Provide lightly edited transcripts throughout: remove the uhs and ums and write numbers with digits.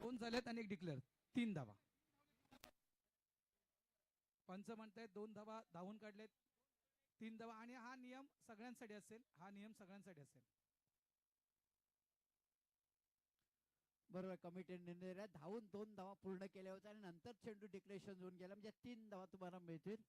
2 झालेत आणि 1 डिक्लेअर, 3 धावा. पंच म्हणतायत 2 धावा धावून काढलेत, 3 धावा. आणि हा नियम सगळ्यांसाठी असेल, हा नियम सगळ्यांसाठी असेल. बरोबर, कमिटीने निर्णय दिला. धावून 2 धावा पूर्ण केल्या होत्या आणि नंतर चेंडू डिक्लेरेशन होऊन गेला, म्हणजे 3 धावा तुम्हाला मिळतील.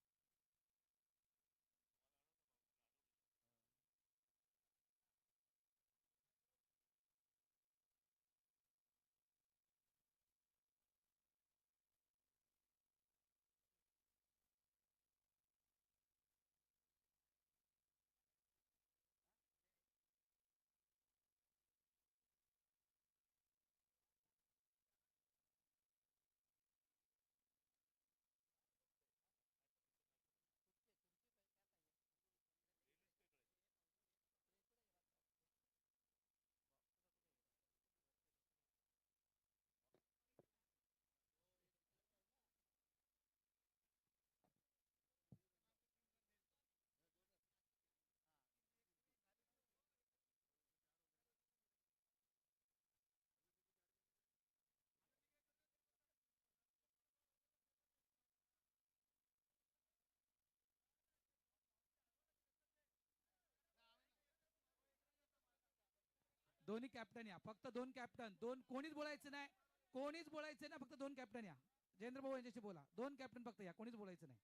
दोन्ही कॅप्टन या, फक्त 2 कॅप्टन, 2 कोणीच बोलायचं नाही, कोणीच बोलायचं नाही, फक्त 2 कॅप्टन या. जयेंद्र भाऊ यांच्याशी बोला, 2 कॅप्टन फक्त या, कोणीच बोलायचं नाही.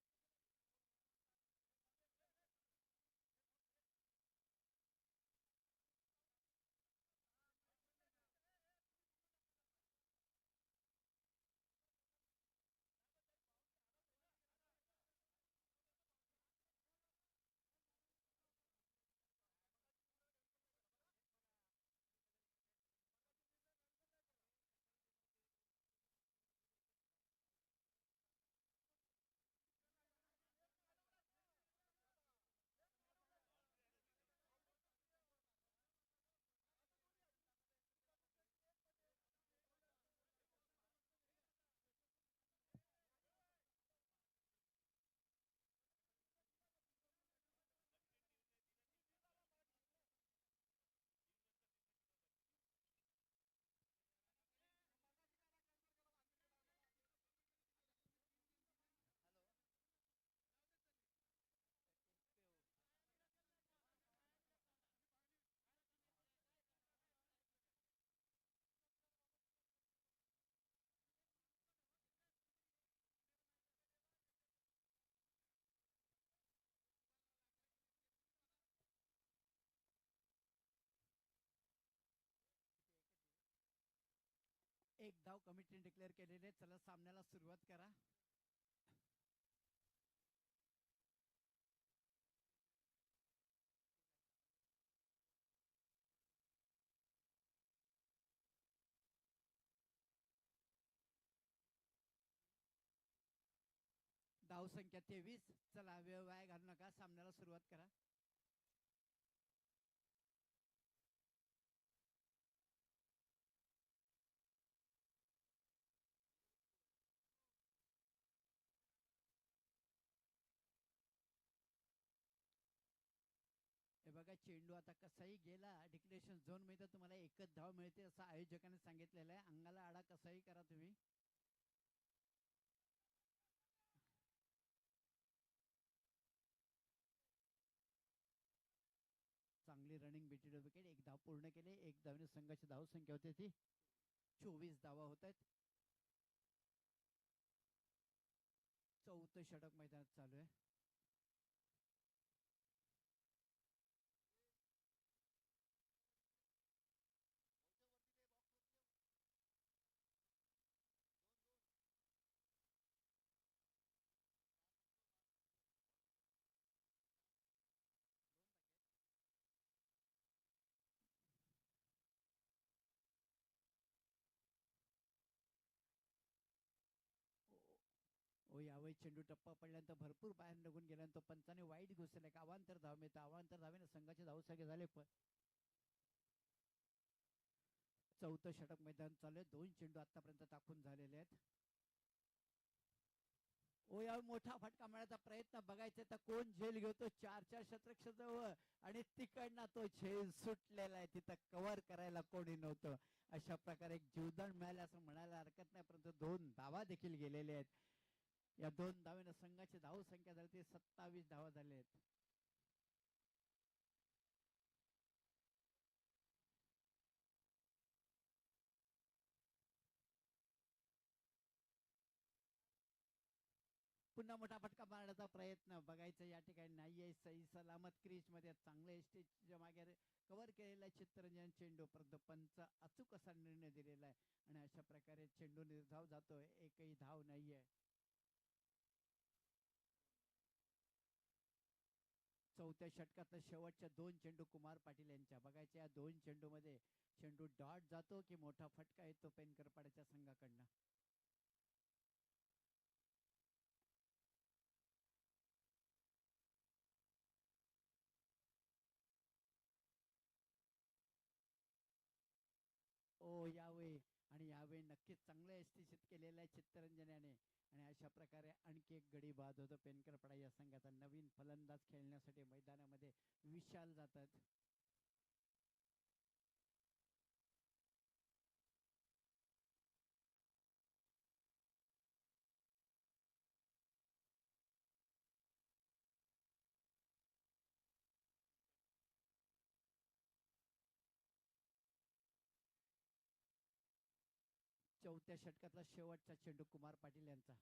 एक धाव कमिटीने डिक्लेअर केलेले. चला सामन्याला सुरुवात करा. धाव संख्या 23. चला वेळ वाया घालू नका, सामन्याला सुरुवात करा. हे बघा, चेंडू आता कसाही गेला डिक्लेरेशन झोन मध्ये तुम्हाला एकच धाव मिळते असं आयोजकांनी सांगितलेलं आहे. अंगाला आडा कसाही करा तुम्ही. चांगली रनिंग बीटेड विकेट. 1 धाव पूर्ण केले. 1 धावने संघाची धाव संख्या होती ती 24 धावा होत आहेत. 4थं षटक मैदानात चालू आहे. ओ यावेळी चेंडू टप्पा पडल्यानंतर भरपूर बाहेर निघून गेल्यानंतर पंचाने वाईट घुसले. अवांतर धाव मिळतं. अवांतर धावेने संघाचे धावसंख्या झाले. 4थं षटक मैदान चालू आहे. 2 चेंडू आतापर्यंत टाकून झालेले आहेत. ओ या मोठा फटका मारण्याचा प्रयत्न बघायचा तर कोण झेल घेतो 4-4 शतरक्ष जवळ आणि तिकडनं तो झेल सुटलेला आहे तिथं कव्हर करायला कोणी नव्हतं. अशा प्रकारे एक जीवदान मिळालं असं म्हणायला हरकत नाही, परंतु 2 धावा देखील गेलेले आहेत. या 2 धावेनं संघाची धाव संख्या झाली 27 धावा झाले आहेत. पुन्हा मोठा फटका मारण्याचा प्रयत्न बघायचा या ठिकाणी नाहीये. सही सलामत क्रीज मध्ये चांगले स्टेजच्या मागे कव्हर केलेला चित्तरंजन चेंडू, परंतु पंच अचूक असा निर्णय दिलेला आहे आणि अशा प्रकारे चेंडू निर्धाव जातोय, एकही धाव नाहीये. चौथ्या षटकातल्या शेवटच्या 2 चेंडू कुमार पाटील यांच्या बघायच्या. या 2 चेंडू मध्ये चेंडू डॉट जातो की मोठा फटका येतो पेनकरपाड्याच्या संघाकडनं. ओ यावेळी आणि यावेळी नक्कीच चांगलं यष्टीशीत केलेलं आहे चित्तरंजन याने आणि अशा प्रकारे आणखी एक गडी बाद होतो पेनकरपाडा या संघाचा. नवीन फलंदाज खेळण्यासाठी मैदानामध्ये विशाल जातात. चौथ्या षटकातला शेवटचा चेंडू कुमार पाटील यांचा.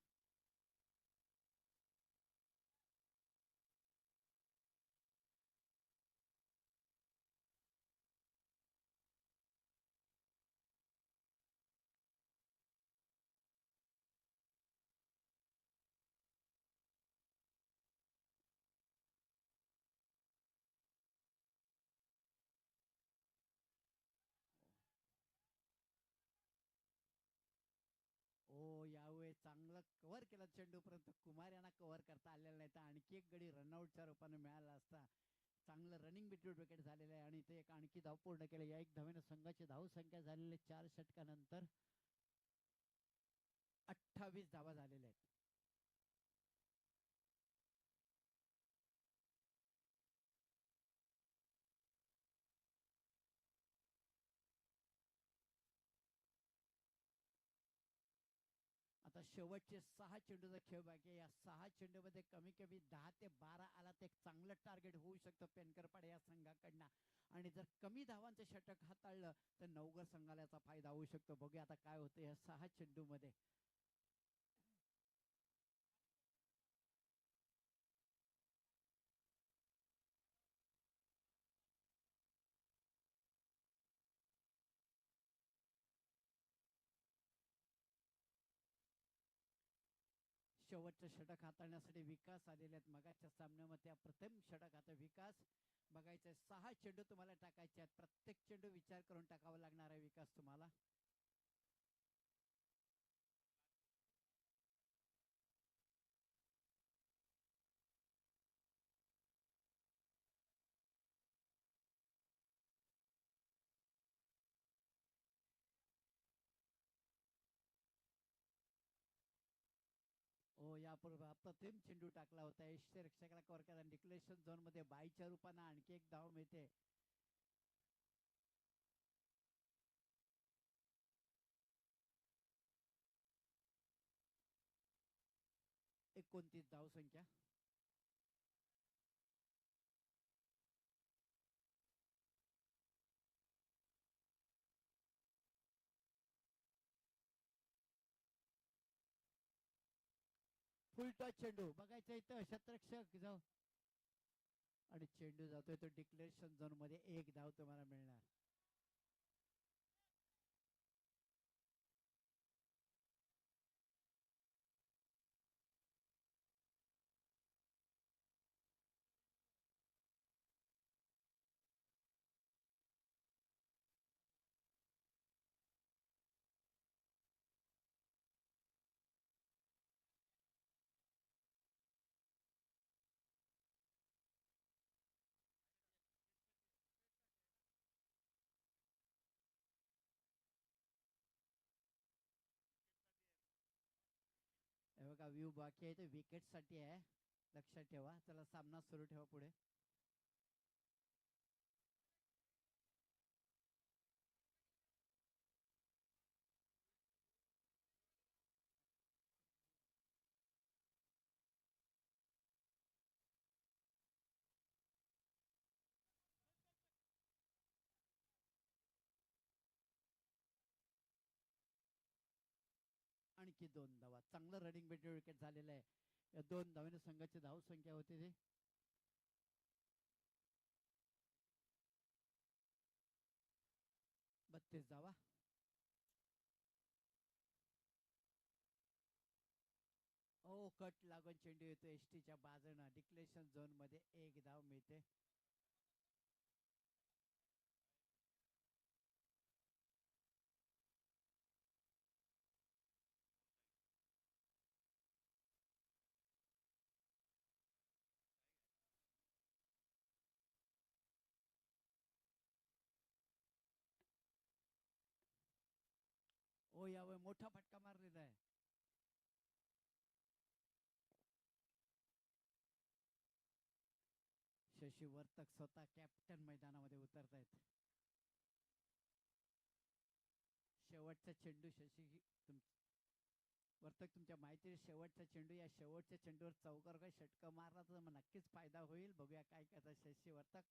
ओ यावेळी चांगलं कव्हर केलं चेंडू, परंतु कुमार यांना कव्हर करता आलेला नाही, तर आणखी एक गडी रनआउटच्या रूपाने मिळाला असता. चांगलं रनिंग बिटवीन विकेट झालेलं आहे आणि ते एक आणखी धाव पूर्ण केले. या एक धावेनं संघाची धाव संख्या झालेली 4 षटकानंतर 28 धावा झालेल्या आहेत. आता शेवटचे 6 चेंडूचा खेळ बाकी आहे. या 6 चेंडूमध्ये कमी कमी 10 ते 12 आला तर एक चांगलं टार्गेट होऊ शकतं पेनकरपाडे या संघाकडनं आणि जर कमी धावांचं षटक हाताळलं तर नवघर संघाला याचा फायदा होऊ शकतो. बघूया आता काय होतं या 6 चेंडूमध्ये. शेवटचं षटक हाताळण्यासाठी विकास आलेले आहेत. मगाच्या सामन्यामध्ये प्रथम षटक आता विकास बघायचंय. 6 चेंडू तुम्हाला टाकायचे आहेत. प्रत्येक चेंडू विचार करून टाकावा लागणार आहे विकास तुम्हाला. हो यापूर्वी अप्रतिम चेंडू टाकला होता. रक्षकाला कव्हर केला. डिक्लेरेशन झोन मध्ये बाईच्या रूपाने आणखी एक धाव मिळते. 29 धाव संख्या. फुल टॉस चेंडू बघायचा इथं शतरक्षक जाऊ आणि चेंडू जातोय तो डिक्लेरेशन झोन मध्ये. एक धाव तुम्हाला मिळणार. का व्ह्यू बाकी आहे ते विकेट साठी आहे, लक्षात ठेवा. चला सामना सुरू ठेवा पुढे. आणखी 2 धावा, चांगलं रनिंग बेटर विकेट झालेलं आहे. या 2 धावेने संघाची धाव संख्या होती ती 32 धावा. ओ कट लागून चेंडू येतो एसटीच्या बाजूनं, डिक्लेरेशन झोन मध्ये 1 धाव मिळते. ओ यावेळी मोठा फटका मारलेला आहे. शशी वर्तक स्वतः कॅप्टन मैदानामध्ये उतरतायत. शेवटचा चेंडू शशी वर्तक, तुमच्या माहिती शेवटचा चेंडू, या शेवटच्या चेंडूवर चौकार काही षटक मारला तर मग नक्कीच फायदा होईल. बघूया काय करतात शशी वर्तक.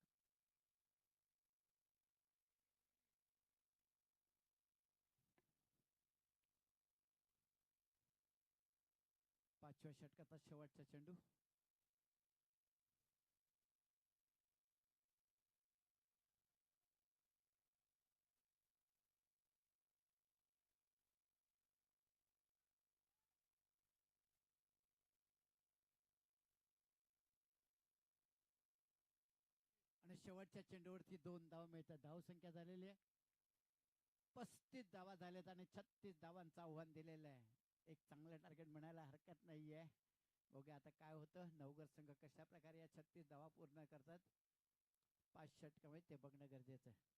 5व्या षटकाचा शेवटचा चेंडू. आणि शेवटच्या चेंडूवरती 2 धाव मिळतात. धाव संख्या झालेली आहे 35 धावा झाल्यात आणि 36 धावांचं आव्हान दिलेलं आहे. एक चांगलं टार्गेट म्हणायला हरकत नाहीये. बघूया आता काय होतं. नवगर संघ कशा प्रकारे या 36 धावा पूर्ण करतात. 5 षटकामध्ये ते बघणं गरजेचं आहे.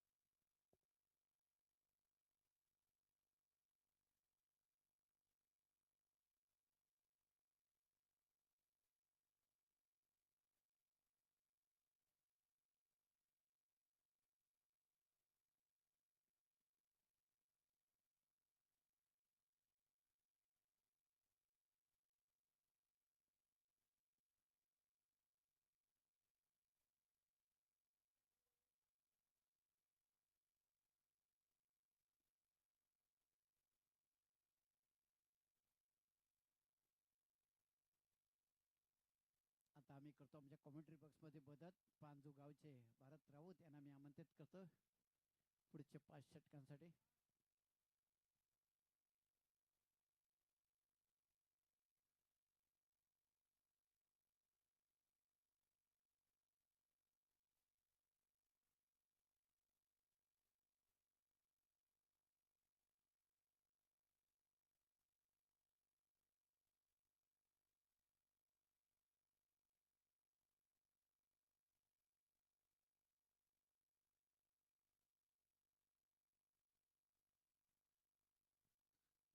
आता आम्ही करतो आमच्या कॉमेंट्री बॉक्स मध्ये बदल. पांजू गावचे भारत राऊत यांना मी आमंत्रित करतो पुढच्या 5 षटकांसाठी.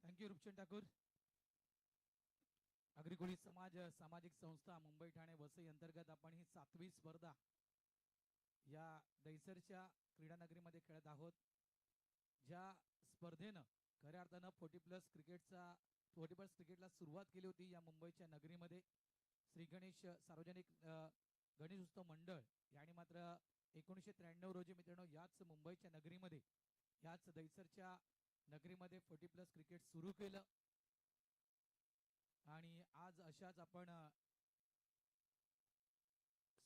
थँक्यू रुपचंद ठाकूर. अग्रिकोळी समाज सामाजिक संस्था मुंबई ठाणे वसई अंतर्गत आपण ही 7वी स्पर्धा या दैसरच्या क्रीडानगरीमध्ये खेळत आहोत. ज्या स्पर्धेनं खऱ्या अर्थानं 40+ क्रिकेटला सुरुवात केली होती या मुंबईच्या नगरीमध्ये. श्री गणेश सार्वजनिक गणेशोत्सव मंडळ यांनी मात्र 1993 रोजी मित्रांनो याच मुंबईच्या नगरीमध्ये, याच दैसरच्या नगरीमध्ये 40+ क्रिकेट सुरू केलं. आणि आज अशाच आपण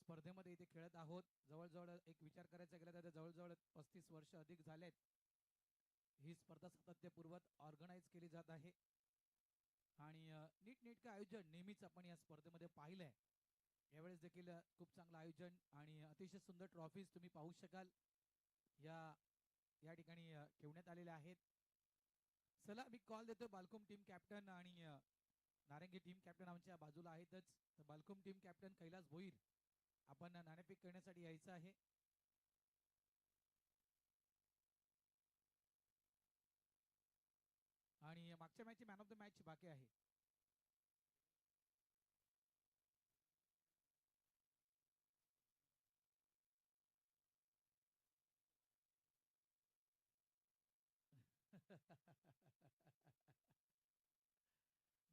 स्पर्धेमध्ये इथे खेळत आहोत. जवळजवळ एक विचार करायचा गेला तर जवळजवळ 35 वर्ष अधिक झालेत ही स्पर्धा सातत्यपूर्वक ऑर्गनाईज केली जात आहे. आणि नीटनेटकं आयोजन नेहमीच आपण या स्पर्धेमध्ये पाहिलंय. यावेळेस देखील खूप चांगलं आयोजन आणि अतिशय सुंदर ट्रॉफीज तुम्ही पाहू शकाल या ठिकाणी ठेवण्यात आलेल्या आहेत. चला मी कॉल देतो बालकुम टीम कॅप्टन आणि नारंगी टीम कॅप्टन आमच्या बाजूला आहेतच. तर बालकुम टीम कॅप्टन कैलास भोईर आपण नाणेफेक करण्यासाठी यायचं आहे. आणि मागच्या मॅचची मॅन ऑफ द मॅच बाकी आहे.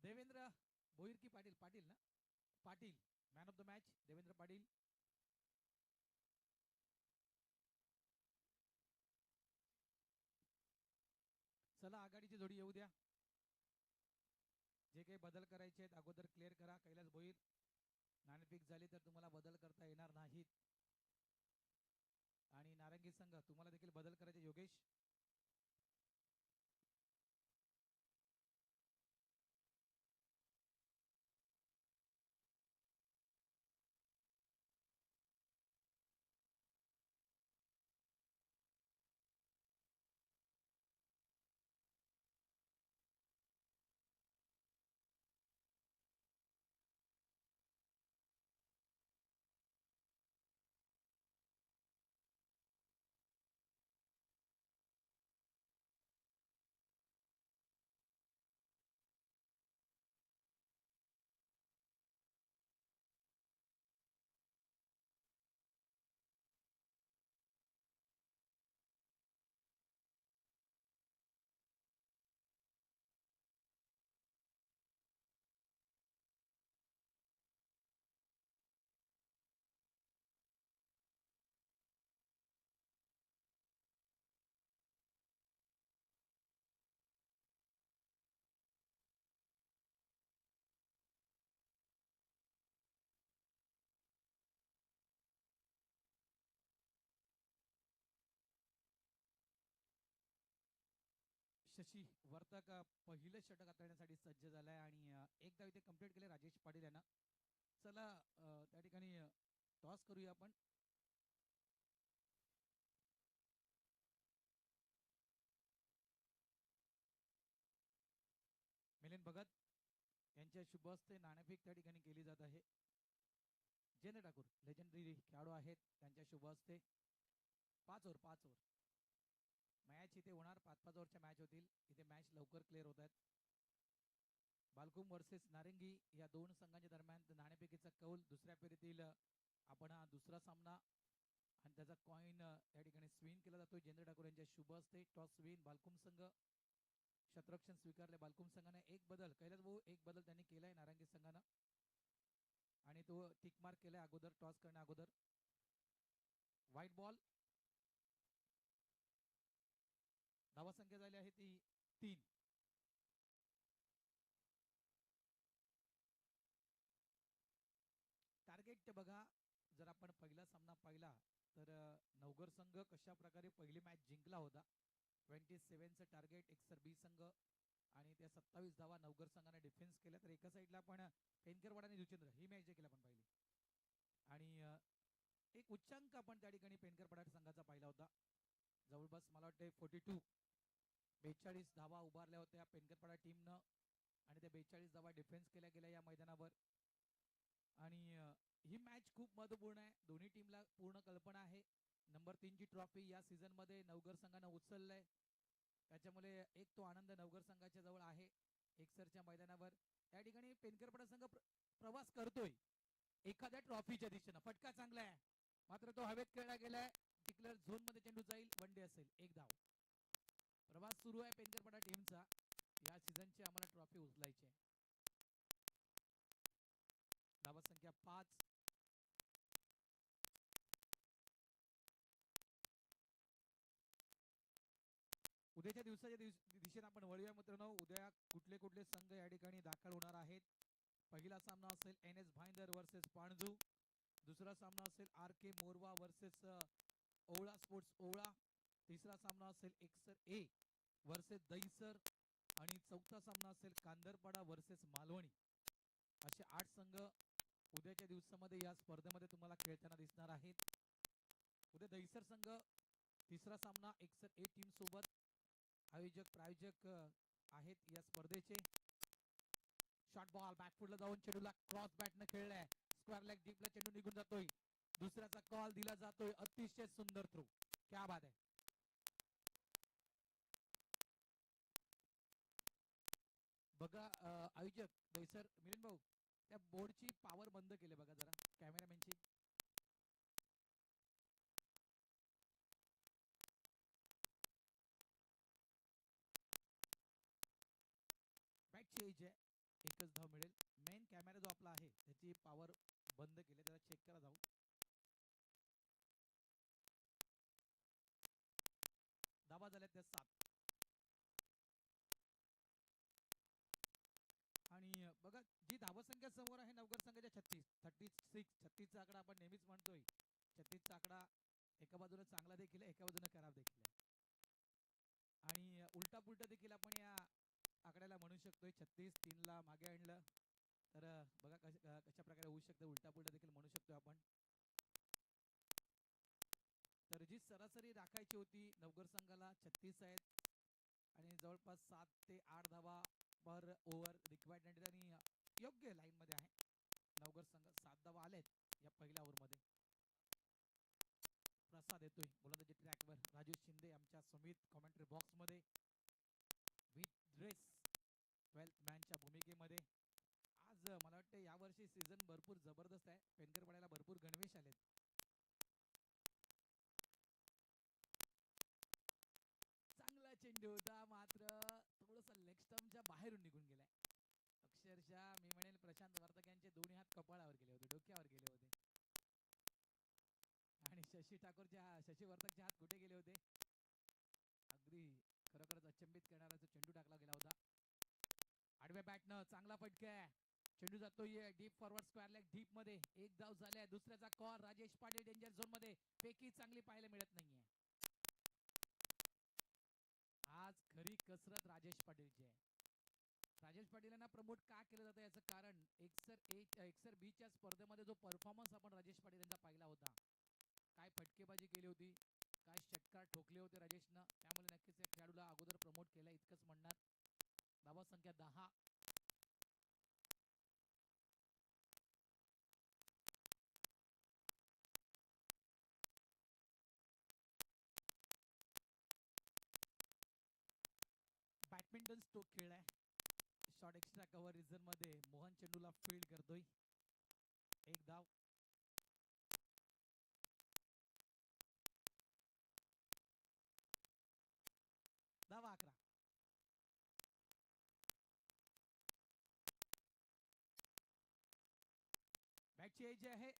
देवेंद्र भोईर की पाटील, पाटील ना, Patil man of the match Devendra Patil. चला आघाडीची जोडी येऊ द्या. जे काही बदल करायचे आहेत अगोदर क्लिअर करा. कैलास भोईर नाणेफेक झाली तर तुम्हाला बदल करता येणार नाहीत. आणि नारंगी संघ तुम्हाला देखील बदल करायचे. योगेश शशी वर्तक पहिलं षटक हाताळण्यासाठी सज्ज झालाय आणि एकदा इथे कंप्लीट केले राजेश पाटील यांना. चला त्या ठिकाणी टॉस करूया आपण. मिलिंद भगत यांच्या शुभ हस्ते नाणेफेक त्या ठिकाणी केली जात आहे. जयेंद्र ठाकूर लेजेंडरी खेळाडू आहेत, त्यांच्या शुभ हस्ते 5 ओव्हर 5 ओव्हर मॅच इथे होणार. 5-5 ओव्हरच्या मॅच होतील. इथे मॅच लवकर क्लिअर होत आहेत. बालकुम वर्सेस नारंगी या दोन संघांच्या दरम्यान नाणेफेकीचा कौल दुसऱ्या फेरीतील आपण हा दुसरा सामना आणि त्याचा कॉइन या ठिकाणी स्विन केला जातो. जयेंद्र ठाकूर यांच्या शुभ हस्ते टॉस स्विन. बालकुम संघ शतरक्षण स्वीकारले. बालकुम संघाने एक बदल, कैलास भाऊ एक बदल त्यांनी केलाय नारंगी संघानं आणि तो टिक मार्क केलाय अगोदर टॉस करण्या अगोदर. White ball. धावा संख्या झाली आहे ती 3. टार्गेट बघा, जर आपण पहिला सामना पाहिला तर नवघर संघ कशा प्रकारे पहिली मॅच जिंकला होता. 27चं टार्गेट. एकसर बी संघ आणि त्या 27 धावा नवघर संघाने डिफेन्स केल्या. तर एका साईडला आपण पेनकरवाडा आणि दुचेंद्र ही मॅच देखील आपण पाहिली आणि एक उच्चांक आपण त्या ठिकाणी पेनकरवाडा संघाचा पाहिला होता. जवळपास मला वाटते 42 धावा उभारल्या होत्या पेनकरवाडा टीमनं आणि त्या 42 धावा डिफेन्स केल्या गेल्या या मैदानावर. आणि ही मॅच खूप महत्वपूर्ण आहे. दोन्ही टीमला पूर्ण कल्पना आहे. नंबर 3 ची ट्रॉफी या सीझन मध्ये नवघर संघानं उचललाय. त्याच्यामुळे एक तो आनंद नवघर संघाच्या जवळ आहे. एकसरच्या मैदानावर या ठिकाणी पेनकरवाडा संघ प्रवास करतोय एखाद्या ट्रॉफीच्या दिशेनं. फटका चांगला आहे मात्र तो हवेत खेळला गेलाय. डिक्लेअर झोन मध्ये चेंडू जाईल. वन डे असेल. एक धाव. प्रवास सुरू आहे पेनकरवाडा टीमचा. या सीझनची आम्हाला ट्रॉफी उचलायची आहे. धावा संख्या 5. उद्याच्या दिवसाच्या दिशेने आपण वळूया मित्रांनो. उद्या कुठले कुठले संघ या ठिकाणी दाखल होणार आहेत. पहिला सामना असेल NS भाईंदर वर्सेस पाणजू. दुसरा सामना असेल RK Morwa versus Ovala sports Ovala. तिसरा सामना असेल एकसर A वर्सेस दहीसर आणि चौथा सामना असेल कांदरपाडा वर्सेस मालवणी. असे 8 संघ उद्याच्या दिवसामध्ये या स्पर्धेमध्ये तुम्हाला खेळताना दिसणार आहेत. उद्या दहीसर संघ तिसरा सामना एकसर A टीम सोबत आयोजक प्रायोजक आहेत या स्पर्धेचे. शॉर्ट बॉल बॅकफुटला जाऊन चेंडूला क्रॉस बॅटने खेळलाय. स्क्वेअर लेग डीपला चेंडू निघून जातोय. दुसऱ्याचा कॉल दिला जातोय. अतिशय सुंदर थ्रो. क्या बात आहे. बघा आयोजक दहीसर मिलिंद भाऊ त्या बोर्डची पॉवर बंद केली बघा जरा कॅमेरामॅनची. चेज आहे, एकच धाव मिळेल. मेन कॅमेरा जो आपला आहे त्याची पॉवर बंद केली, त्याला चेक करा जाऊ. धावा झाल्या त्या 7. आणि बघा जी धावसंख्या समोर आहे नवगड संघाच्या 36 36चा आकडा आपण नेहमीच म्हणतोय. 36चा आकडा एका बाजूने चांगला देखील आहे, एका बाजूने खराब देखील आहे. आणि उलटा पुलटा देखील आपण या आकड्याला म्हणू शकतोय. 36 3ला मागे आणलं तर बघा कशा प्रकारे होऊ शकतं. उलटा पुलटा देखील म्हणू शकतो आपण. तर जी सरासरी राखायची होती नवगड संघाला 36 आहेत आणि जवळपास 7 ते 8 धावा पर ओव्हर रिक्वायर्ड आणि योग्य लाईन मध्ये आहे नवगड संघ. 7 धावा आलेत या पहिल्या ओव्हरमध्ये. प्रसाद येतोय गोलंदाजी ट्रॅकवर. राजेश शिंदे आमच्या समित कॉमेंट्री बॉक्स मध्ये विथ ड्रेस 12th मॅनच्या भूमिकेमध्ये. आज मला वाटतं यावर्षी सीझन भरपूर जबरदस्त आहे. पेनकरवाड्याला भरपूर गणवेश आलेत. चांगला चेंडू होता, मात्र थोडस लेग स्टंपच्या बाहेरून निघून गेलाय. अक्षरशः मी म्हणेल प्रशांत वर्तक यांचे दोन्ही हात कपाळावर गेले होते, डोक्यावर गेले होते. आणि शशी वर्तकचे हात कुठे गेले होते अगदी खरोखरच अचंबित करणारा जो चेंडू टाकला गेला होता. आडव्या बॅटनं चांगला फटका. चेंडू जातोय deep forward square leg deep मध्ये. एक धाव झाल्या. दुसऱ्याचा call. Rajesh Patil danger zone मध्ये. पेकी चांगली पाहायला मिळत नाहीये. आज खरी कसरत राजेश पाटीलची आहे. राजेश पाटीलांना प्रमोट का केलं जातं याचं कारण एक्सर बी च्या स्पर्धेमध्ये जो परफॉर्मन्स आपण राजेश पाटील यांचा पाहिला होता, काय फटकेबाजी केली होती, काय षटकार ठोकले होते राजेशनं, त्यामुळे नक्कीच या खेळाडूला अगोदर प्रमोट केलं इतकंच म्हणणार. धावा संख्या 10. बॅडमिंटन स्ट्रोक खेळलाय. शॉर्ट एक्स्ट्रा कव्हर रिझन मध्ये मोहन चेंडूला फील्ड करतोय. एक धाव. धावा 11. बॅटची एज आहे.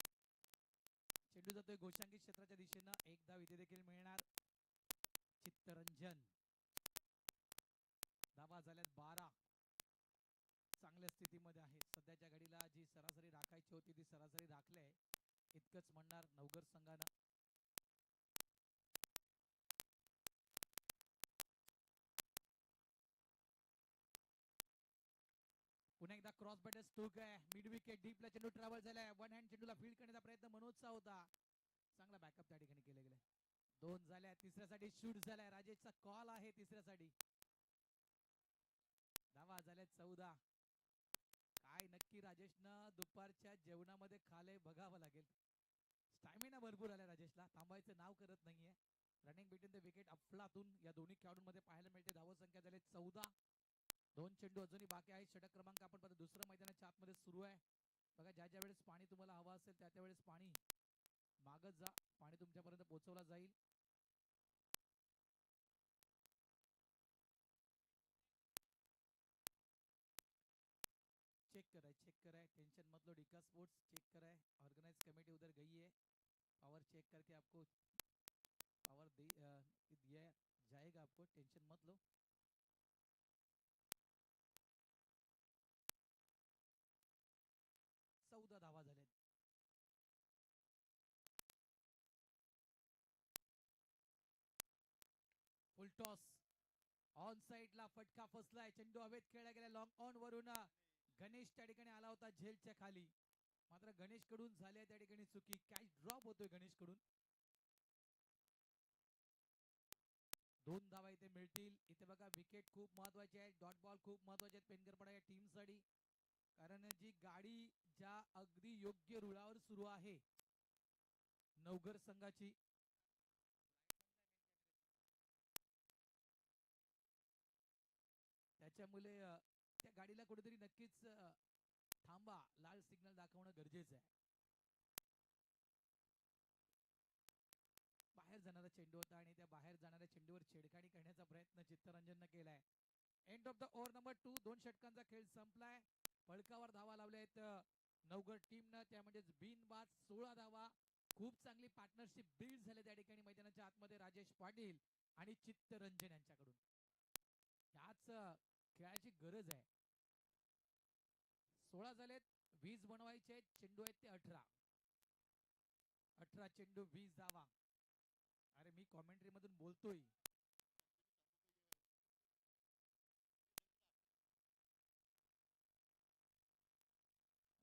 चेंडू जातोय गोशांकी क्षेत्राच्या दिशेनं. एक धाव इथे देखील मिळणार. चित्तरंजन. धावा झाल्यात 12. चांगल्या स्थितीमध्ये आहे. सध्याच्या घडीला जी सरासरी राखायची होती ती सरासरी राखले इतकंच म्हणणार नवगड संघानं. पुन्हा एकदा क्रॉस बॅटर स्ट्रोक आहे. मिड विकेट डीपला चेंडू ट्रॅव्हल झालाय. वन हँड चेंडूला फील्ड करण्याचा प्रयत्न मनोजचा होता. चांगला बॅकअप त्या ठिकाणी केले गेले. 2 झाल्या. तिसऱ्यासाठी शूट झालाय. राजेशचा कॉल आहे तिसऱ्यासाठी. धावा झाल्या 14. काय नक्की राजेशनं दुपारच्या जेवणामध्ये खाले बघावं लागेल. स्टॅमिना भरपूर आलाय राजेशला, थांबायचं नाव करत नाहीये. रनिंग बिटवीन द विकेट अफलातून या दोन्ही खेळाडूंमध्ये पाहायला मिळते. धावा संख्या झाली 14. 2 चेंडू अजूनही बाकी आहे. षटक क्रमांक आपण पाहतो दुसरं मैदानाच्या आतमध्ये सुरू आहे. बघा ज्या ज्या वेळेस पाणी तुम्हाला हवं असेल त्या त्या वेळेस पाणी मागत जा. पाणी तुमच्यापर्यंत पोहोचवला जाईल. चेक कराए टेंशन मत लो. डिका स्पोर्ट्स चेक कराए. ऑर्गेनाइज कमेटी उधर गई है. पावर चेक करके आपको पावर दिया जाएगा. आपको टेंशन मत लो. 14 धावा झाल्यात. फुल टॉस ऑन साइडला फटका फसलाय. चेंडू हवेत खेळला गेला. लॉंग ऑन वरून गणेश त्या ठिकाणी आला होता झेलच्या खाली, मात्र गणेश कडून झाले त्या ठिकाणी चुकी. कॅच ड्रॉप होतोय गणेश कडून. 2 धावा इथे मिळतील. इथे बघा विकेट खूप महत्वाची आहे. डॉट बॉल खूप महत्वाचे आहेत पेनगरपडा या टीम साठी, कारण जी गाडी ज्या अगदी योग्य रुळावर सुरू आहे नवगड संघाची, त्याच्यामुळे त्या गाडीला कुठेतरी नक्कीच थांबा लाल सिग्नल दाखवणं गरजेचं आहे. बाहेर जाणारा चेंडू होता आणि त्या बाहेर जाणाऱ्या चेंडूवर छेडखानी करण्याचा प्रयत्न चित्तरंजननं केलाय. End end of the over number 2. 2 षटकांचा खेळ संपलाय. फळकावर धावा लावल्या आहेत नवगड टीमनं, त्या म्हणजेच बिनबाद 16 धावा. खूप चांगली पार्टनरशिप बिल्ड झाले त्या ठिकाणी मैदानाच्या आतमध्ये राजेश पाटील आणि चित्तरंजन यांच्याकडून. याच खेळाची गरज आहे. 16 झालेत, 20 बनवायचे. चेंडू आहेत ते 18. 18 चेंडू 20 धावा. अरे मी कॉमेंट्री मधून बोलतोय.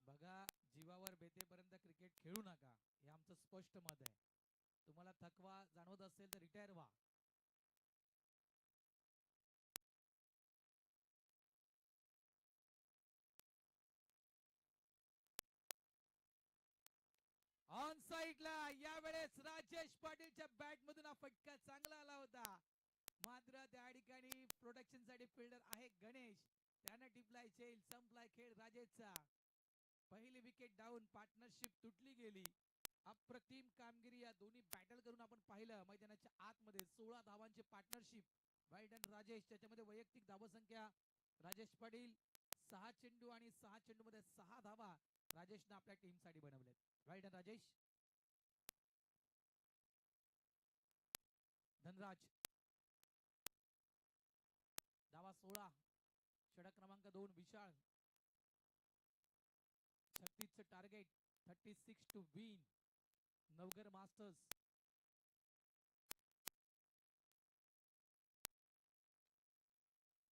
बघा, जीवावर बेतेपर्यंत क्रिकेट खेळू नका, हे आमचं स्पष्ट मत आहे. तुम्हाला थकवा जाणवत असेल तर रिटायर व्हा. ऑन साइडला यावेळेस राजेश पाटीलच्या बॅट मधून हा फटका चांगला आला होता. मात्र त्या ठिकाणी प्रोटेक्शन साठी फिल्डर आहे गणेश, त्यानं टिपलाय चेल. संपलाय खेळ राजेशचा. पहिली विकेट डाऊन, पार्टनरशिप तुटली गेली. अप्रतिम कामगिरी या दोन्ही बॅटल करून आपण पाहिलं मैदानाच्या आतमध्ये. 16 धावांची पार्टनरशिप वाईट आणि राजेश. त्याच्यामध्ये वैयक्तिक धावसंख्या राजेश पाटील 6 चेंडू आणि 6 चेंडू मध्ये 6 धावा राजेशनं आपल्या टीम साठी बनवल्यात. वाईट आणि राजेश. धनराज धावा 16. षटक क्रमांक 2 Vishal. 36 target. 36 to win. Navgar masters.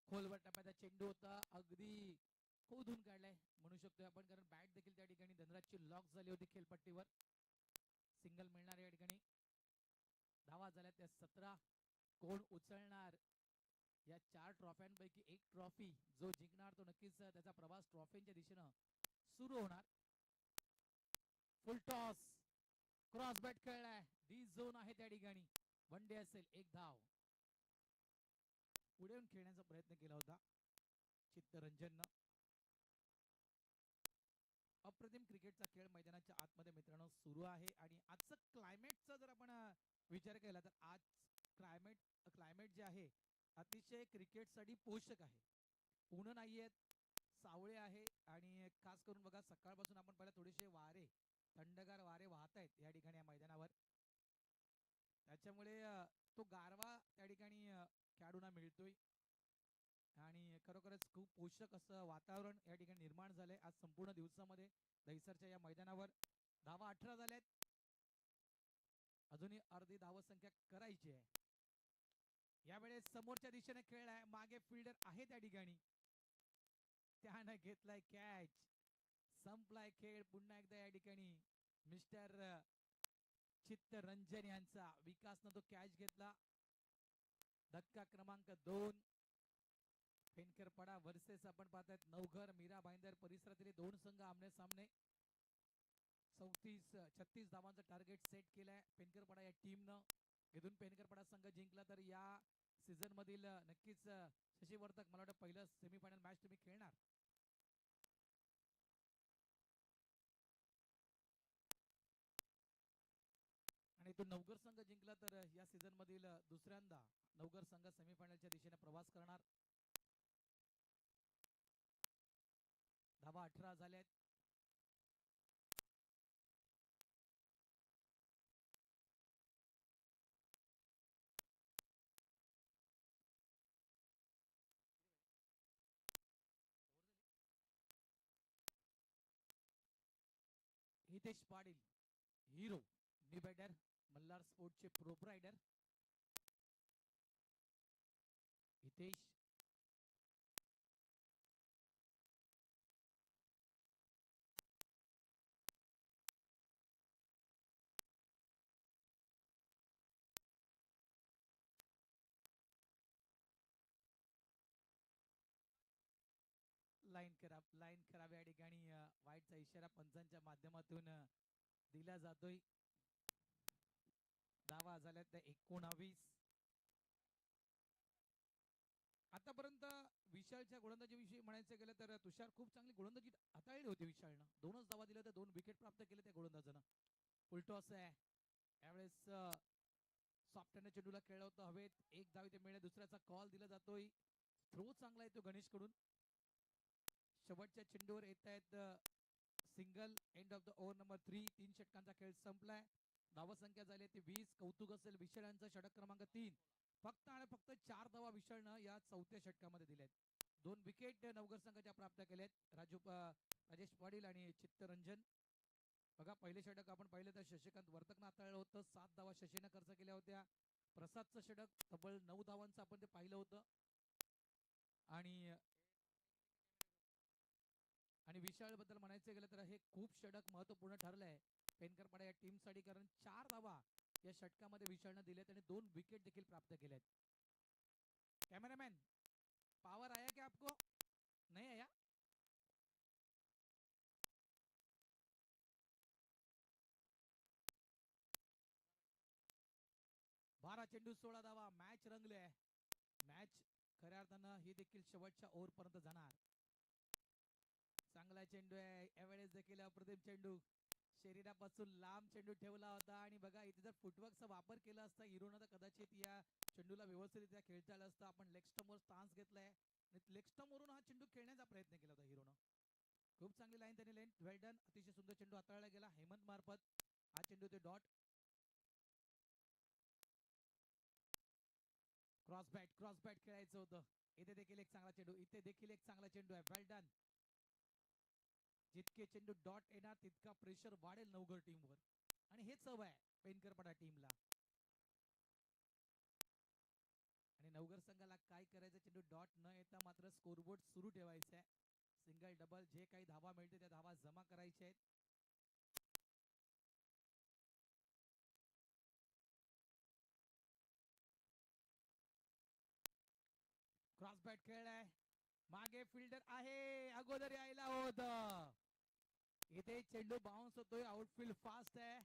खोलवर टप्प्याचा चेंडू होता, अगदी खोदून काढलाय म्हणू शकतोय आपण, कारण बॅट देखील त्या ठिकाणी धनराजची लॉक झाली होती खेळपट्टीवर. सिंगल मिळणार या ठिकाणी. धावा झाल्या त्या 17. कोण उचलणार या 4 ट्रॉफ्यांपैकी एक ट्रॉफी? जो जिंकणार तो नक्कीच त्याचा प्रवास ट्रॉफीच्या दिशेनं सुरू होणार. फुल टॉस, क्रॉस बॅट खेळलाय. डी झोन आहे त्या ठिकाणी. वन डे असेल. 1 धाव. पुढे येऊन खेळण्याचा प्रयत्न केला होता चित्तरंजननं. अप्रतिम क्रिकेटचा खेळ मैदानाच्या आतमध्ये मित्रांनो सुरू आहे. आणि आजचं क्लायमेटचा जर आपण विचार केला तर आज क्लायमेट जे आहे अतिशय क्रिकेटसाठी पोषक आहे. ऊन नाहीयेत, सावळे आहे. आणि खास करून बघा, सकाळपासून आपण पाहिलं थोडेसे वारे, थंडगार वारे वाहत आहेत या ठिकाणी या मैदानावर. त्याच्यामुळे तो गारवा त्या ठिकाणी खेळाडूंना मिळतोय. आणि खरोखरच खूप पोषक असं वातावरण या ठिकाणी निर्माण झालंय आज संपूर्ण दिवसामध्ये दहिसरच्या या मैदानावर. धावा 18 झाल्यात. अजूनही अर्धी धावसंख्या करायची आहे. यावेळेस समोरच्या दिशेने खेळ आहे. मागे फिल्डर आहे त्या ठिकाणी. त्यानं घेतलाय कॅच. संपलाय खेळ पुन्हा एकदा या ठिकाणी. मिस्टर चित्तरंजन यांचा. विकासनं तो कॅच घेतला. धक्का क्रमांक 2. पेनकरपडा वर्सेस आपण पाहतायत नवघर मीरा भाईंदर परिसरातील 2 संघ आमने सामने. 36 धावांचं टार्गेट सेट केलंय पेनकरपडा या टीमनं. इथून पेनकरपडा संघ जिंकला तर या सीझन मधील नक्कीच शशीवर्धक मला वाटतं पहिलं सेमीफायनल मॅच तुम्ही खेळणार. आणि इथून नवघर संघ जिंकला तर या सीझन मधील दुसऱ्यांदा नवघर संघ सेमीफायनलच्या दिशेने प्रवास करणार. धावा 18 झाल्यात. Hitesh Patil hero new batter Malhar स्पोर्टचे प्रोप्रायटर. हितेश लाईन खराब या ठिकाणी वाईटचा इशारा पंचांच्या माध्यमातून दिला जातोय. धावा झाल्यात त्या 19. आतापर्यंत विशालच्या गोलंदाजीविषयी म्हणायचं गेलं तर तुषार खूप चांगली गोलंदाजी हाताळली होती विशालनं. 2च धावा दिल्या तर 2 विकेट प्राप्त केले त्या गोलंदाजानं. फुलटॉस आहे यावेळेस. सॉफ्टने चेंडूला खेळलं होतं हवेत. 1 धाव इथे मिळेल. दुसऱ्याचा कॉल दिला जातोय. थ्रो चांगला येतो गणेश कडून. शेवटच्या चेंडूवर येत आहेत single. End of the over number 3. 3 षटकांचा खेळ संपलाय. धावसंख्या झाली ती 20. कौतुक असेल विशाळांचं षटक क्रमांक 3. फक्त आणि फक्त 4 धावा विशाळनं या चौथ्या षटकामध्ये दिल्यात. 2 विकेट नवघर संघाच्या प्राप्त केल्यात. राजेश पाटील आणि चित्तरंजन. बघा पहिले षटक आपण पाहिलं तर शशिकांत वर्तकनं हाताळलं होतं. 7 धावा शशीनं खर्च केल्या होत्या. प्रसादचं षटक तब्बल 9 धावांचं आपण ते पाहिलं होतं. आणि विशाळ बद्दल म्हणायचं गेलं तर हे खूप षटक महत्वपूर्ण ठरलंय पेनकरपाडा या टीमसाठी, कारण 4 धावा या षटकामध्ये विशाळनं दिल्यात आणि 2 विकेट देखील प्राप्त केल्यात. कॅमेरामॅन पावर आया क्या आपको? नहीं आया? बारा चेंडू 16 धावा. मॅच रंगले. मॅच खऱ्या अर्थानं ही देखील शेवटच्या ओव्हर पर्यंत जाणार. चांगला चेंडू आहे यावेळेस देखील. अप्रतिम चेंडू. शरीरापासून लांब चेंडू ठेवला होता आणि बघा इथे जर फुटवर्कचा वापर केला असता हिरोनं तर कदाचित या चेंडूला व्यवस्थितरित्या खेळता आलं असतं. आपण लेग स्टंपवर स्टान्स घेतलाय आणि लेग स्टंपवरून हा चेंडू खेळण्याचा प्रयत्न केला होता हिरोनं. खूप चांगली लाईन त्यांनी लेन. वेल डन. अतिशय सुंदर चेंडू हाताळला गेला हेमंत मार्फत. हा चेंडू ते डॉट. क्रॉस बॅट खेळायचं होतं. इथे देखील एक चांगला चेंडू. इथे देखील एक चांगला चेंडू आहे. वेल डन. जितके चेंडू डॉट येणार तितका प्रेशर वाढेल नवघर टीमवर आणि हेच हवं आहे पेनकरपाडा टीमला. आणि नवघर संघाला काय करायचं, चेंडू डॉट न येता मात्र स्कोरबोर्ड सुरू ठेवायचा आहे. सिंगल डबल जे काही धावा मिळते त्या धावा जमा करायच्या आहेत. क्रॉस बॅट खेळलाय. मागे फिल्डर आहे. अगोदर यायला होत. इथे चेंडू बाउन्स होतोय. आउटफील्ड फास्ट आहे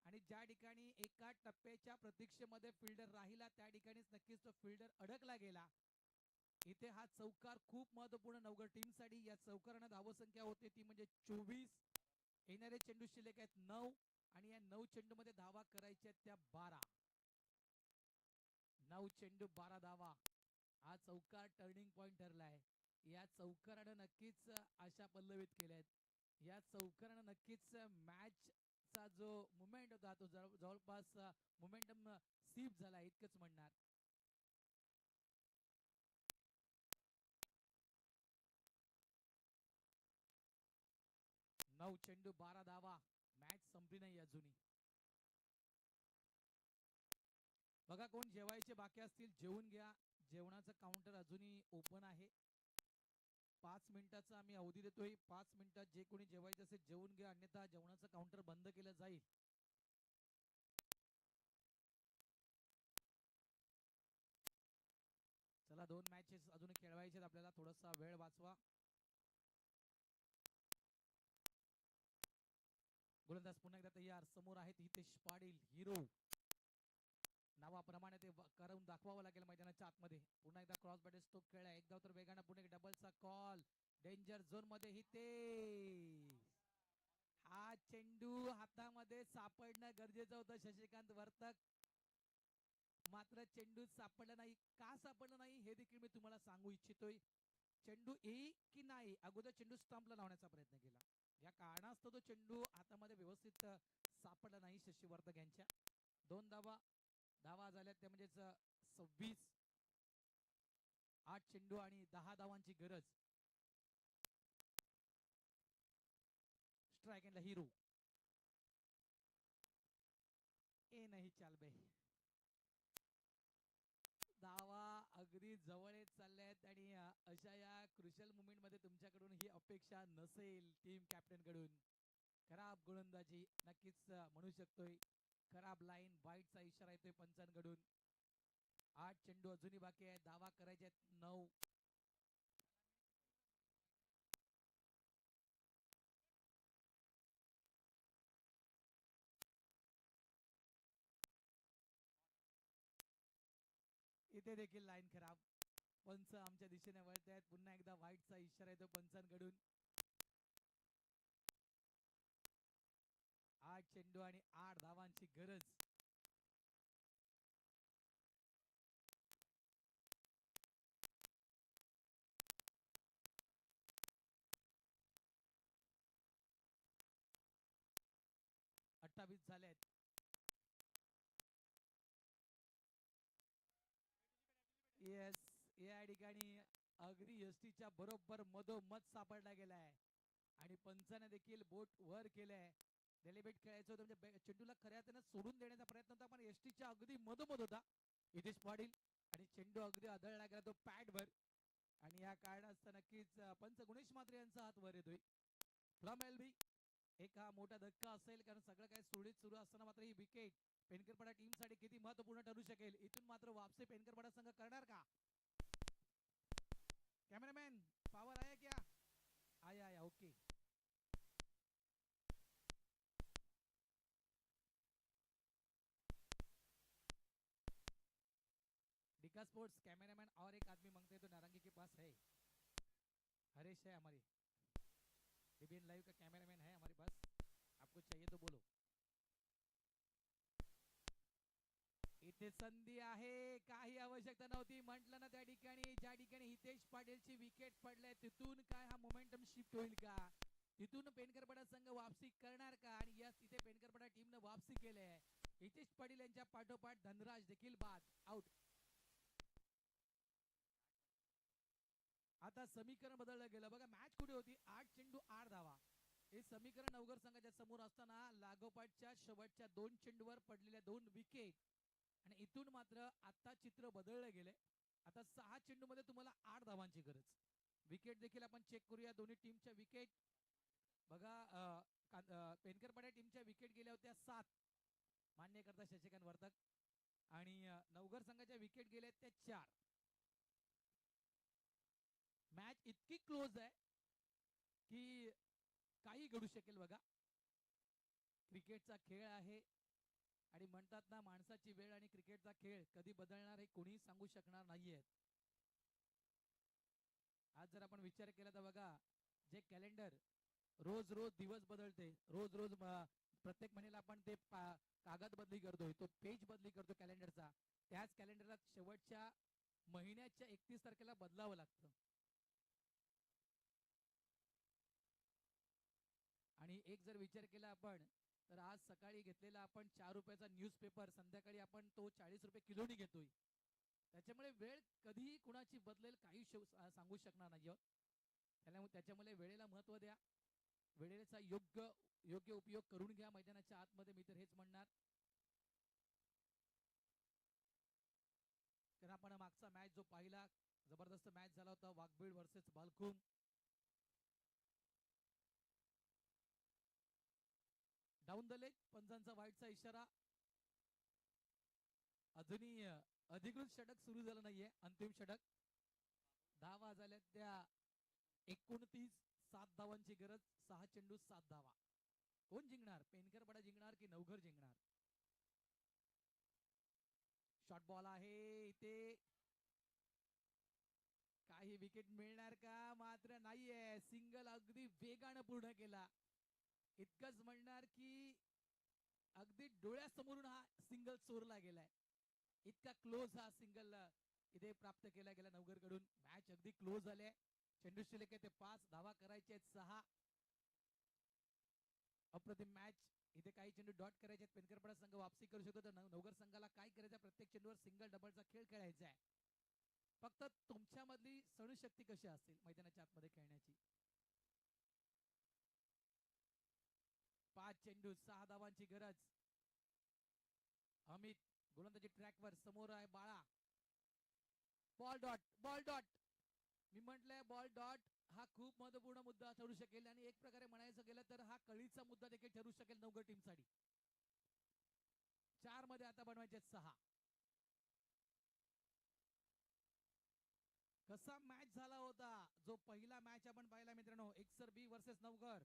आणि ज्या ठिकाणी एका टप्प्याच्या प्रतीक्षेमध्ये फिल्डर राहिला त्या ठिकाणीच नक्कीच तो फिल्डर अडकला गेला. इथे हा चौकार खूप महत्वपूर्ण नवघर टीमसाठी. या चौकारानं धावसंख्या होते ती म्हणजे 24. येणारे चेंडू शिल्लक आहेत 9 आणि या 9 चेंडू मध्ये धावा करायच्या आहेत त्या 12. 9 चेंडू 12 धावा. हा चौकार टर्निंग पॉइंट ठरलाय. या चौकारानं नक्कीच आशा पल्लवित केल्यात. या चौकारानं नक्कीच मॅचचा जो मुवमेंट होता तो जवळपास मोमेंटम सीप झाला इतकंच म्हणणार. नऊ चेंडू 12 धावा. मॅच संपली नाही अजूनही. बघा कोण जेवायचे बाकी असतील जेवून घ्या. जेवणाचं काउंटर अजूनही ओपन आहे. 5 मिनिटाचा आम्ही अवधी देतोय. 5 मिनिटात जे कोणी जेवायचं असेल जेवून घ्या, अन्यथा जेवणाचं काउंटर बंद केलं जाईल. चला 2 मॅचेस अजून खेळवायचे आपल्याला. थोडासा वेळ वाचवा. गोलंदाज पुन्हा एकदा तयार. समोर आहेत हितेश पाटील हिरो. नावाप्रमाणे ते करून दाखवावं लागेल मैदानाच्या आतमध्ये. पुन्हा एकदा क्रॉस बॅट स्ट्रोक खेळला. एकदा तर वेगानं पुणे डबलचा कॉल. डेंजर झोन मध्ये हितेश. हा चेंडू हातामध्ये सापडणं गरजेचं होतं शशिकांत वर्तक. मात्र चेंडू सापडला नाही. का सापडला नाही हे देखील मी तुम्हाला सांगू इच्छितोय. चेंडू येई की नाही अगोदर चेंडू स्टंपला लावण्याचा प्रयत्न केला. या कारणास्तव तो चेंडू हातामध्ये व्यवस्थित सापडला नाही शशी वर्तक यांच्या. 2 धावा झाल्यात त्या म्हणजेच 26. 8 चेंडू आणि 10 धावांची गरज. स्ट्राइक एंडला हिरो. ए नाही चाल बे. धावा अगदी जवळ येत चालल्यात आणि अशा या क्रुशियल मुवमेंट मध्ये तुमच्याकडून ही अपेक्षा नसेल टीम कॅप्टन कडून. खराब गोलंदाजी नक्कीच म्हणू शकतोय. खराब लाईन वाईटचा इशारा येतोय पंचांकडून. 8 चेंडू अजूनही बाकी आहे. धावा करायचे 9. इथे देखील लाईन खराब. पंच आमच्या दिशेने वळत आहेत. पुन्हा एकदा वाईटचा इशारा येतो पंचांकडून. 8 चेंडू आणि 8 धावांची गरज. बाद झालेत. येस, या ठिकाणी अगदी यष्टीच्या बरोबर मधोमध सापडला गेलाय आणि पंचाने देखील बोट वर केलंय. डेलिबेट खेळायचं होतं म्हणजे चेंडूला खऱ्या अर्थानं सोडून देण्याचा प्रयत्न होता, पण यष्टीच्या अगदी मधोमध होता हितेश पाटील आणि चेंडू अगदी आदळला गेला तो पॅडवर. आणि या कारणास्तव नक्कीच पंच गुणेश म्हात्रे यांचा हात वर येतोय. फ्रॉम एलबी एक हा मोठा धक्का असेल, कारण सगळं काही सुरळीत सुरू असताना मात्र ही विकेट पेनकरपाडा टीम साठी किती महत्वपूर्ण ठरू शकेल. इथून मात्र वापसी पेनकरपाडा संघ करणार का? कॅमेरामॅन पावर आया क्या? आया आया, ओके. डिका स्पोर्ट्स कैमरामैन और एक आदमी मांगते तो नारंगी के पास है. हरेश है हमारे डीबीएन लाइव का कैमरामैन है हमारे पास, आपको चाहिए तो बोलो. इथे संधी आहे, काही आवश्यकता नव्हती. म्हटलं ना त्या ठिकाणी ज्या ठिकाणी हितेश पाटीलची विकेट पडले तिथून काय हा मोमेंटम शिफ्ट होईल का? तिथून पेनकरपाडा संघ वापसी करणार का? आणि यस, इथे पेनकरपाडा टीमनं वापसी केले. हितेश पाटील यांच्या पाठोपाठ धनराज देखील बाद, आउट. आता समीकरण बदललं गेलं बघा. मॅच कुठे होती? 8 चेंडू 8 धावा. हे समीकरण नवघर संघाच्या समोर असताना लागोपाठच्या शेवटच्या 2 चेंडूवर पडलेल्या 2 विकेट आणि इथून मात्र आता चित्र बदलले गेले. आता 6 चेंडू मध्ये तुम्हाला 8 धावांची गरज. विकेट देखील आपण चेक करूया. दोन्ही टीमच्या विकेट बघा. पेनकरपाडा टीमच्या विकेट गेल्या होत्या 7, मान्य करता शशिकांत वर्तक, आणि नवघर संघाच्या विकेट गेल्या त्या 4. मॅच इतकी क्लोज आहे की काही घडू शकेल बघा. क्रिकेटचा खेळ आहे आणि म्हणतात ना, माणसाची वेळ आणि क्रिकेटचा खेळ कधी बदलणार हे कोणीही सांगू शकणार नाहीये. आज जर आपण विचार केला तर बघा, जे कॅलेंडर रोज रोज दिवस बदलते, रोज रोज प्रत्येक महिन्याला आपण ते कागद बदली करतोय, तो पेज बदली करतो कॅलेंडरचा, त्याच कॅलेंडरला शेवटच्या महिन्याच्या 31 तारखेला बदलावं लागतं. आणि एक जर विचार केला आपण तर आज सकाळी घेतलेला आपण 4 रुपयाचा न्यूजपेपर संध्याकाळी आपण तो 40 रुपये किलोनी घेतोय. त्याच्यामुळे वेळ कधीही कुणाची बदलेल काही सांगू शकणार नाही. त्याच्यामुळे वेळेला महत्व द्या, वेळेचा योग्य उपयोग करून घ्या मैदानाच्या आतमध्ये. मी तर हेच म्हणणार. कारण आपण मागचा मॅच जो पाहिला, जबरदस्त मॅच झाला होता, वाघबीड versus Balkum. Down the leg, पंचांचा वाईटचा इशारा. अजूनही अधिकृत षटक सुरू झालं नाहीये. अंतिम षटक. धावा झाल्या त्या 29, 7 धावांची गरज. 6 चेंडू 7 धावा. कोण जिंकणार? पेनकरपाडा जिंकणार की नवघर जिंकणार? शॉर्ट बॉल आहे इथे, काही विकेट मिळणार का? मात्र नाहीये. सिंगल अगदी वेगानं पूर्ण केला. इतकंच म्हणणार की अगदी डोळ्यासमोरून हा सिंगल चोरला गेलाय. इतका क्लोज हा सिंगल इथे प्राप्त केला गेला नवघरकडून. मॅच अगदी क्लोज झाले. चेंडू शिल्लक ते 5 धावा करायचे आहेत 6. अप्रतिम मॅच. इथे काही चेंडू डॉट करायचे आहेत. पेनकरपाडा संघ वापसी करू शकतो. तर नवघर संघाला काय करायचं? प्रत्येक चेंडूवर सिंगल डबलचा खेळ खेळायचा आहे. फक्त तुमच्यामधली सहनशक्ती कशी असेल मैदानाच्या आतमध्ये खेळण्याची. 5 चेंडू 6 धावांची गरज. अमित गोलंदाजी ट्रॅकवर, समोर आहे बाळा. Ball dot, ball dot. मी म्हटलंय बॉल डॉट हा खूप महत्वपूर्ण मुद्दा ठरू शकेल आणि एक प्रकारे म्हणायचं गेलं तर हा कळीचा मुद्दा देखील ठरू शकेल नवघर टीमसाठी. 4 मध्ये आता बनवायचे 6. कसा मॅच झाला होता जो पहिला मॅच आपण पाहिला मित्रांनो, एक्सर बी वर्सेस नवघर.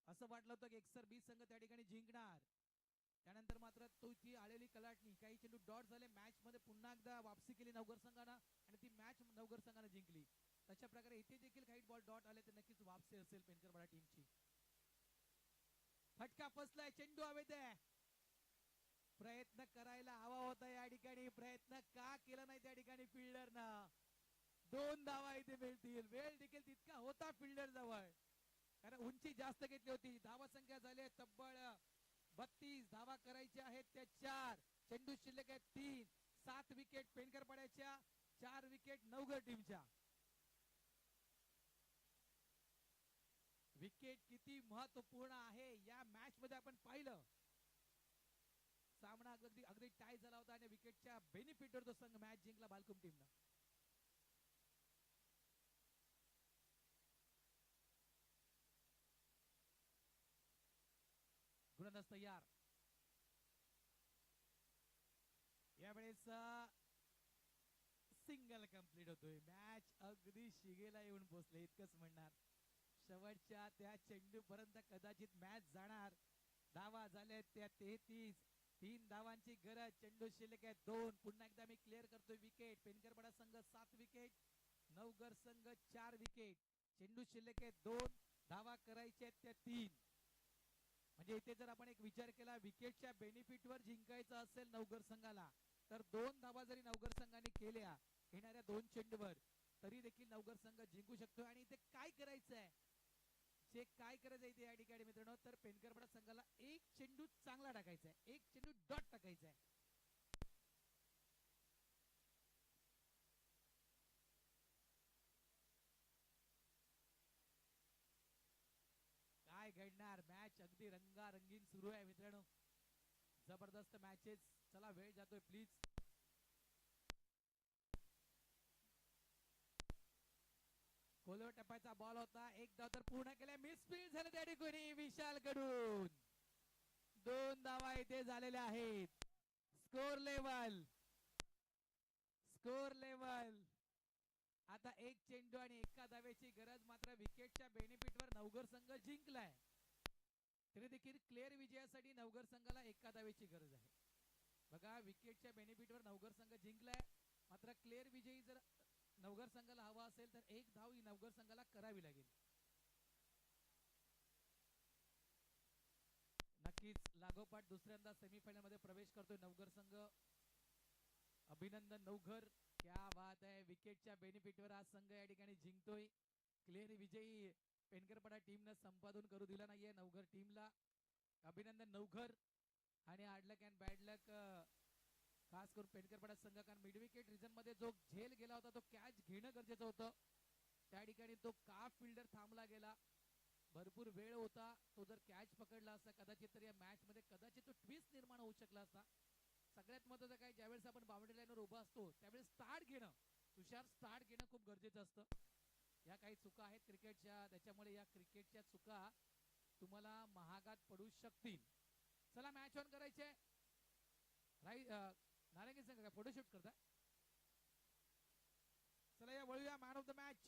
असं वाटलं होतं की एक्सर बी संघ त्या ठिकाणी जिंकणार. त्यानंतर मात्र तो ती आलेली कलाटणी, काही चेंडू डॉट झाले. मॅच मध्ये पुन्हा एकदा वापसी केली नवघर संघानं आणि ती मॅच नवघर संघानं जिंकली. तशा प्रकारे इथे देखील काही बॉल डॉट आले तर नक्कीच वापसी असेल पेनकरपाडा टीमची. फटका फसलाय, चेंडू हवेत आहे. प्रयत्न करायला हवा होता या ठिकाणी, प्रयत्न का केला नाही त्या ठिकाणी फिल्डरनं. 2 धावा इथे मिळतील. वेळ देखील तितका होता फिल्डर जवळ. कारण उंची जास्त घेतली होती. धावा संख्या झाली तब्बल 32. धावा करायच्या आहेत त्या 4. चेंडू शिल्लक आहेत 3. 7 विकेट पेनकर पडायच्या, 4 विकेट नवघर टीमच्या. विकेट किती महत्वपूर्ण आहे या मॅच मध्ये आपण पाहिलं. सामना अगदी अगदी टाय झाला होता आणि विकेटच्या बेनिफिटवर तो संघ मॅच जिंकला बालकुम टीमनं. गोलंदाज तयार. यावेळेस सिंगल कंप्लीट होतोय. मॅच अगदी शिगेला येऊन पोहोचले इतकंच म्हणणार. शेवटच्या त्या चेंडू पर्यंत कदाचित मॅच जाणार. धावा झाल्या त्या 33. 3 धावांची गरज. चेंडू शिल्लक आहे 2. पुन्हा एकदा मी क्लिअर करतोय विकेट. पेनकरपडा संघ 7 विकेट, नवघर संघ 4 विकेट. चेंडू शिल्लक आहे 2. धावा करायच्या त्या 3. म्हणजे इथे जर आपण एक विचार केला विकेटच्या बेनिफिटवर जिंकायचं असेल नवघर संघाला तर 2 धावा जरी नवघर संघाने केल्या येणाऱ्या 2 चेंडूवर तरी देखील नवघर संघ जिंकू शकतो. आणि इथे काय करायचंय, जे काय करायचंय इथे या ठिकाणी मित्रांनो, तर पेनकरपडा संघाला एक चेंडू चांगला टाकायचा आहे, एक चेंडू डॉट टाकायचा आहे. काय घडणार, मॅच अगदी रंगारंगीन सुरू आहे मित्रांनो. जबरदस्त मॅचेस. चला वेळ जातोय प्लीज. कोलवर टप्प्याचा बॉल होता. एक धाव तर पूर्ण केल्या. मिसफील्ड झालं त्या ठिकाणी विशाल कडून. 2 धावा इथे झालेल्या आहेत. Score level, score level. आता एक चेंडू आणि एका धावेची गरज. मात्र विकेटच्या बेनिफिटवर नवघर संघ जिंकलाय. तरी देखील क्लिअर विजयासाठी नवघर संघाला एका धावेची गरज आहे. बघा विकेटच्या बेनिफिटवर नवघर संघ जिंकलाय. मात्र क्लिअर विजयी जर नवघर संघाला हवा असेल तर एक धाव ही नवघर संघाला करावी लागेल. नक्कीच लागोपाठ दुसऱ्यांदा सेमीफायनल मध्ये प्रवेश करतोय नवघर संघ. अभिनंदन नवघर, क्या बात आहे. विकेटच्या बेनिफिटवर आज संघ या ठिकाणी जिंकतोय. क्लिअर विजयी पेनकरपडा टीमनं संपादन करू दिला नाहीये नवघर टीमला. अभिनंदन नवघर. आणि हार्ड लक अँड बॅड लक खास करून पेनकरपडा संघ, कारण मिड विकेट रिझन मध्ये जो झेल गेला होता तो कॅच घेणं गरजेचं होतं. त्या ठिकाणी तो का फिल्डर थांबला गेला. भरपूर वेळ होता. तो जर कॅच पकडला असता कदाचित तर या मॅच मध्ये कदाचित तो ट्विस्ट निर्माण होऊ शकला असता. सगळ्यात महत्वाचं काय, ज्यावेळेस आपण बाउंड्री लाईनवर उभा असतो त्यावेळेस स्टार्ट घेणं, तुषार स्टार्ट घेणं खूप गरजेचं असतं. या काही चुका आहेत क्रिकेटच्या, त्याच्यामुळे या क्रिकेटच्या चुका तुम्हाला महागात पडू शकतील. चला मॅच ऑन करायचे. नारंगी संघ काय फोटोशूट करता. चला या वळूया मॅन ऑफ द मॅच.